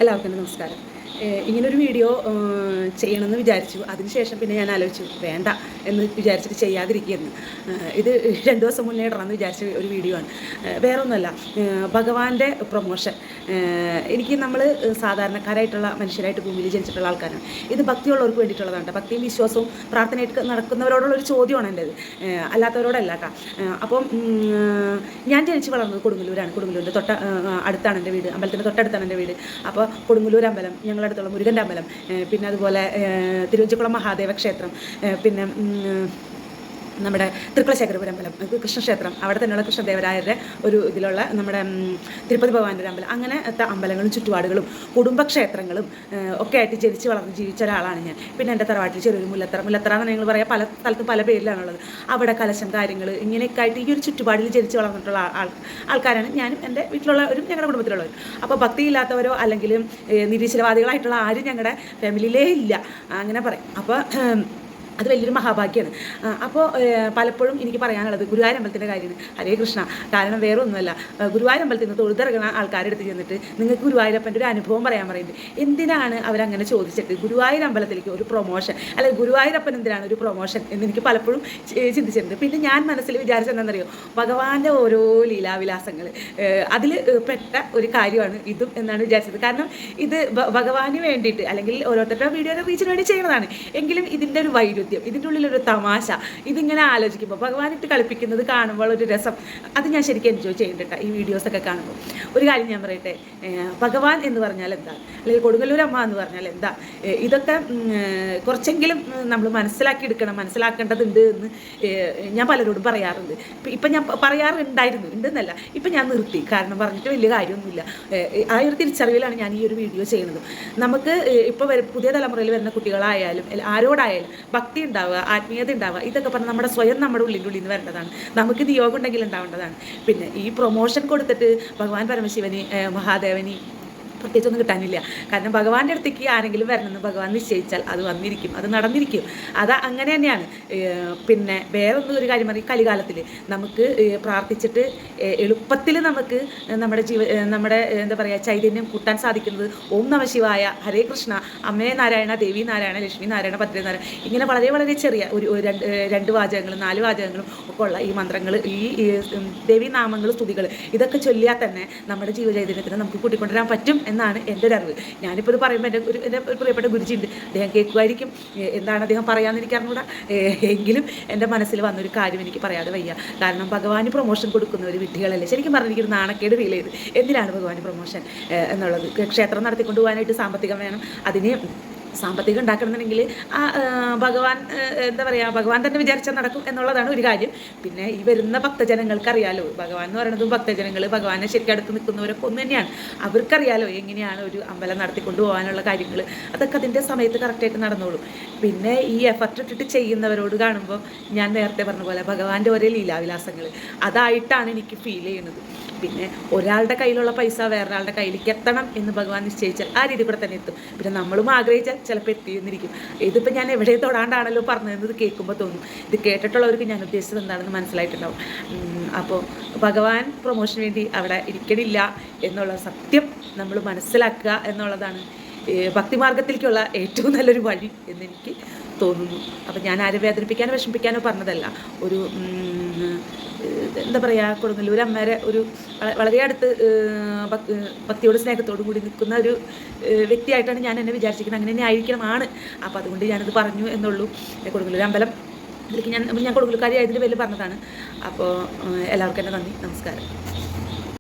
എല്ലാവർക്കും നമസ്കാരം. ഇങ്ങനൊരു വീഡിയോ ചെയ്യണമെന്ന് വിചാരിച്ചു. അതിനുശേഷം പിന്നെ ഞാൻ ആലോചിച്ചു വേണ്ട എന്ന് വിചാരിച്ചിട്ട് ചെയ്യാതിരിക്കുകയെന്ന്. ഇത് 2 ദിവസം മുന്നേ ഇടണമെന്ന് വിചാരിച്ച ഒരു വീഡിയോ ആണ്. വേറൊന്നുമല്ല, ഭഗവാന്റെ പ്രൊമോഷൻ. നമ്മൾ സാധാരണക്കാരായിട്ടുള്ള മനുഷ്യരായിട്ട് ഭൂമിയിൽ ജനിച്ചിട്ടുള്ള ആൾക്കാരാണ്. ഇത് ഭക്തിയുള്ളവർക്ക് വേണ്ടിയിട്ടുള്ളതാണ്. ഭക്തിയും വിശ്വാസവും പ്രാർത്ഥനയായിട്ട് നടക്കുന്നവരോടുള്ളൊരു ചോദ്യമാണ് എൻ്റെത്, അല്ലാത്തവരോടല്ല കേട്ടോ. അപ്പം ഞാൻ ജനിച്ച് വളർന്നത് കൊടുങ്ങല്ലൂരാണ്. കൊടുങ്ങല്ലൂരിൻ്റെ അടുത്താണ് എൻ്റെ വീട്. അമ്പലത്തിൻ്റെ തൊട്ടടുത്താണ് എൻ്റെ വീട്. അപ്പോൾ കൊടുങ്ങല്ലൂർ അമ്പലം, ഞങ്ങളടുത്തുള്ള മുരുകൻ്റെ അമ്പലം, പിന്നെ അതുപോലെ തിരുവഞ്ചിക്കുളം മഹാദേവ ക്ഷേത്രം, പിന്നെ നമ്മുടെ തൃക്കുളശേഖരപുരം അമ്പലം, കൃഷ്ണക്ഷേത്രം, അവിടെ തന്നെയുള്ള കൃഷ്ണദേവരായരുടെ ഒരു ഇതിലുള്ള നമ്മുടെ തിരുപ്പതി ഭഗവാന്റെ ഒരു അമ്പലം, അങ്ങനത്തെ അമ്പലങ്ങളും ചുറ്റുപാടുകളും കുടുംബക്ഷേത്രങ്ങളും ഒക്കെ ആയിട്ട് ജനിച്ച് വളർന്ന് ജീവിച്ച ഒരാളാണ് ഞാൻ. പിന്നെ എൻ്റെ തറവാട്ടിൽ ചെറിയൊരു മുല്ലത്തറ എന്ന് ഞങ്ങൾ പറയാം, പല സ്ഥലത്തും പല പേരിലാണുള്ളത്. അവിടെ കലശം കാര്യങ്ങൾ ഇങ്ങനെയൊക്കെ ആയിട്ട് ഈ ഒരു ചുറ്റുപാടിൽ ജനിച്ച് വളർന്നിട്ടുള്ള ആൾക്കാരാണ് ഞാനും എൻ്റെ വീട്ടിലുള്ളവരും ഞങ്ങളുടെ കുടുംബത്തിലുള്ളവരും. അപ്പോൾ ഭക്തിയില്ലാത്തവരോ അല്ലെങ്കിൽ നിരീശ്വരവാദികളായിട്ടുള്ള ആരും ഞങ്ങളുടെ ഫാമിലിയിലേ ഇല്ല, അങ്ങനെ പറയും. അപ്പോൾ അത് വലിയൊരു മഹാഭാഗ്യമാണ്. അപ്പോൾ പലപ്പോഴും എനിക്ക് പറയാനുള്ളത് ഗുരുവായൂർ അമ്പലത്തിൻ്റെ കാര്യമാണ്. ഹരേ കൃഷ്ണ. കാരണം വേറെ ഒന്നുമല്ല, ഗുരുവായൂർ അമ്പലത്തിൽ നിന്ന് തൊഴുതിറങ്ങുന്ന ആൾക്കാരെടുത്ത് ചെന്നിട്ട് നിങ്ങൾക്ക് ഗുരുവായൂരപ്പൻ്റെ ഒരു അനുഭവം പറയാൻ പറയുന്നത്. എന്തിനാണ് അവരങ്ങനെ ചോദിച്ചിട്ട് ഗുരുവായൂർ അമ്പലത്തിലേക്ക് ഒരു പ്രൊമോഷൻ, അല്ലെങ്കിൽ ഗുരുവായൂരപ്പൻ എന്തിനാണ് ഒരു പ്രൊമോഷൻ എന്ന് എനിക്ക് പലപ്പോഴും ചിന്തിച്ചിട്ടുണ്ട്. പിന്നെ ഞാൻ മനസ്സിൽ വിചാരിച്ചെന്താണെന്നറിയോ, ഭഗവാന്റെ ഓരോ ലീലാവിലാസങ്ങൾ അതിൽ പെട്ട ഒരു കാര്യമാണ് ഇതും എന്നാണ് വിചാരിച്ചത്. കാരണം ഇത് ഭഗവാന് വേണ്ടിയിട്ട് അല്ലെങ്കിൽ ഓരോരുത്തരുടെ വീഡിയോയുടെ റീച്ചിന് വേണ്ടി ചെയ്യുന്നതാണ്. എങ്കിലും ഇതിൻ്റെ ഒരു വൈരുദ്ധ്യം, ഇതിൻ്റെ ഉള്ളിലൊരു തമാശ, ഇതിങ്ങനെ ആലോചിക്കുമ്പോൾ ഭഗവാനിട്ട് കളിപ്പിക്കുന്നത് കാണുമ്പോൾ ഒരു രസം, അത് ഞാൻ ശരിക്കും എൻജോയ് ചെയ്യുന്നുണ്ട് ഈ വീഡിയോസൊക്കെ കാണുമ്പോൾ. ഒരു കാര്യം ഞാൻ പറയട്ടെ, ഭഗവാൻ എന്ന് പറഞ്ഞാൽ എന്താ, അല്ലെങ്കിൽ കൊടുങ്ങല്ലൂർ അമ്മ എന്ന് പറഞ്ഞാൽ എന്താ, ഇതൊക്കെ കുറച്ചെങ്കിലും നമ്മൾ മനസ്സിലാക്കേണ്ടതുണ്ട് എന്ന് ഞാൻ പലരോടും പറയാറുണ്ട്. ഇപ്പം ഞാൻ പറയാറുണ്ടായിരുന്നു, ഉണ്ടെന്നല്ല, ഇപ്പം ഞാൻ നിർത്തി. കാരണം പറഞ്ഞിട്ട് വലിയ കാര്യമൊന്നുമില്ല. ആ ഒരു തിരിച്ചറിവിലാണ് ഞാൻ ഈ ഒരു വീഡിയോ ചെയ്യുന്നത്. നമുക്ക് ഇപ്പോൾ പുതിയ തലമുറയിൽ വരുന്ന കുട്ടികളായാലും ആരോടായാലും ഭക്തി ഉണ്ടാവുക, ആത്മീയത ഉണ്ടാവുക, ഇതൊക്കെ പറഞ്ഞാൽ നമ്മുടെ ഉള്ളിൻ്റെ ഉള്ളിൽ നിന്ന് വരേണ്ടതാണ്. നമുക്ക് നിയോഗം ഉണ്ടെങ്കിൽ ഉണ്ടാവേണ്ടതാണ്. പിന്നെ ഈ പ്രൊമോഷൻ കൊടുത്തിട്ട് ഭഗവാൻ പരമശിവന്, മഹാദേവന് പ്രത്യേകിച്ചൊന്നും കിട്ടാനില്ല. കാരണം ഭഗവാന്റെ അടുത്തേക്ക് ആരെങ്കിലും വരണമെന്ന് ഭഗവാൻ നിശ്ചയിച്ചാൽ അത് വന്നിരിക്കും, അത് നടന്നിരിക്കും. അത് അങ്ങനെ തന്നെയാണ്. പിന്നെ വേറൊന്നും ഒരു കാര്യം പറയും, കലികാലത്തിൽ നമുക്ക് പ്രാർത്ഥിച്ചിട്ട് എളുപ്പത്തിൽ നമുക്ക് നമ്മുടെ എന്താ പറയുക ചൈതന്യം കൂട്ടാൻ സാധിക്കുന്നത് ഓം നമ ശിവായ, ഹരേ കൃഷ്ണ, അമ്മേ നാരായണ, ദേവി നാരായണ, ലക്ഷ്മി നാരായണ, ഭദ്രേ നാരായണ, ഇങ്ങനെ വളരെ വളരെ ചെറിയ ഒരു 2 വാചകങ്ങളും 4 വാചകങ്ങളും ഒക്കെ ഉള്ള ഈ മന്ത്രങ്ങൾ, ഈ ദേവീ നാമങ്ങൾ, സ്തുതികൾ, ഇതൊക്കെ ചൊല്ലിയാൽ തന്നെ നമ്മുടെ ജീവചൈതന്യത്തിന് നമുക്ക് കൂട്ടിക്കൊണ്ടുവരാൻ പറ്റും എന്നാണ് എൻ്റെ ഒരു അറിവ്. ഞാനിപ്പോൾ ഇത് പറയുമ്പോൾ എൻ്റെ ഒരു പ്രിയപ്പെട്ട ഗുരുജിയുണ്ട്, അദ്ദേഹം കേൾക്കുമായിരിക്കും. എന്താണ് അദ്ദേഹം പറയാമെന്ന് എനിക്കറിഞ്ഞൂടാ. എങ്കിലും എൻ്റെ മനസ്സിൽ വന്നൊരു കാര്യം എനിക്ക് പറയാതെ വയ്യ. കാരണം ഭഗവാന് പ്രൊമോഷൻ കൊടുക്കുന്ന ഒരു വിഡ്ഢികളല്ലേ. ശരിക്കും പറഞ്ഞാൽ എനിക്കൊരു നാണക്കേട് ഫീൽ ചെയ്ത്, എന്തിനാണ് ഭഗവാന് പ്രൊമോഷൻ എന്നുള്ളത്. ക്ഷേത്രം നടത്തിക്കൊണ്ട് പോകാനായിട്ട് സാമ്പത്തികം വേണം. അതിന് സാമ്പത്തികം ഉണ്ടാക്കണമെന്നുണ്ടെങ്കിൽ ഭഗവാൻ എന്താ പറയുക, ഭഗവാൻ തന്നെ വിചാരിച്ചാൽ നടക്കും എന്നുള്ളതാണ് ഒരു കാര്യം. പിന്നെ ഈ വരുന്ന ഭക്തജനങ്ങൾക്കറിയാലോ, ഭഗവാൻ എന്ന് പറയുന്നതും ഭക്തജനങ്ങൾ, ഭഗവാനെ ശരിക്കും അടുത്ത് നിൽക്കുന്നവരൊക്കെ ഒന്ന് തന്നെയാണ്. അവർക്കറിയാലോ എങ്ങനെയാണ് ഒരു അമ്പലം നടത്തിക്കൊണ്ട് പോകാനുള്ള കാര്യങ്ങൾ. അതൊക്കെ അതിൻ്റെ സമയത്ത് കറക്റ്റായിട്ട് നടന്നോളും. പിന്നെ ഈ എഫർട്ട് ഇട്ടിട്ട് ചെയ്യുന്നവരോട് കാണുമ്പോൾ ഞാൻ നേരത്തെ പറഞ്ഞ പോലെ ഭഗവാന്റെ ഒരേ ലീലാവിലാസങ്ങൾ അതായിട്ടാണ് എനിക്ക് ഫീൽ ചെയ്യുന്നത്. പിന്നെ ഒരാളുടെ കയ്യിലുള്ള പൈസ വേറൊരാളുടെ കയ്യിലേക്ക് എത്തണം എന്ന് ഭഗവാൻ നിശ്ചയിച്ചാൽ ആ രീതി കൂടെ തന്നെ എത്തും. പിന്നെ നമ്മളും ആഗ്രഹിച്ചാൽ ചിലപ്പോൾ എത്തിയെന്നിരിക്കും. ഇതിപ്പോൾ ഞാൻ എവിടെ തൊടാണ്ടാണല്ലോ പറഞ്ഞത് കേൾക്കുമ്പോൾ തോന്നും. ഇത് കേട്ടിട്ടുള്ളവർക്ക് ഞാൻ ഉദ്ദേശിച്ചത് എന്താണെന്ന് മനസ്സിലായിട്ടുണ്ടാവും. അപ്പോൾ ഭഗവാൻ പ്രൊമോഷന് വേണ്ടി അവിടെ ഇരിക്കണില്ല എന്നുള്ള സത്യം നമ്മൾ മനസ്സിലാക്കുക എന്നുള്ളതാണ് ഭക്തിമാർഗത്തിലേക്കുള്ള ഏറ്റവും നല്ലൊരു വഴി എന്നെനിക്ക് തോന്നുന്നു. അപ്പം ഞാൻ ആരും വേദനിപ്പിക്കാനോ വിഷമിപ്പിക്കാനോ പറഞ്ഞതല്ല. ഒരു എന്താ പറയുക, കൊടുങ്ങല്ലൂർ അമ്മേരെ ഒരു വളരെ അടുത്ത് ഭക്തിയോട് സ്നേഹത്തോടു കൂടി നിൽക്കുന്ന ഒരു വ്യക്തിയായിട്ടാണ് ഞാൻ എന്നെ വിചാരിച്ചിരിക്കുന്നത്. അങ്ങനെ തന്നെ ആയിരിക്കണമാണ്. അപ്പോൾ അതുകൊണ്ട് ഞാനത് പറഞ്ഞു എന്നുള്ളൂ. കൊടുങ്ങല്ലൂർ അമ്പലം ഇതിലേക്ക് ഞാൻ കൊടുങ്ങല്ലൂർക്കാരി ആയതിൻ്റെ പേരിൽ പറഞ്ഞതാണ്. അപ്പോൾ എല്ലാവർക്കും എൻ്റെ നന്ദി, നമസ്കാരം.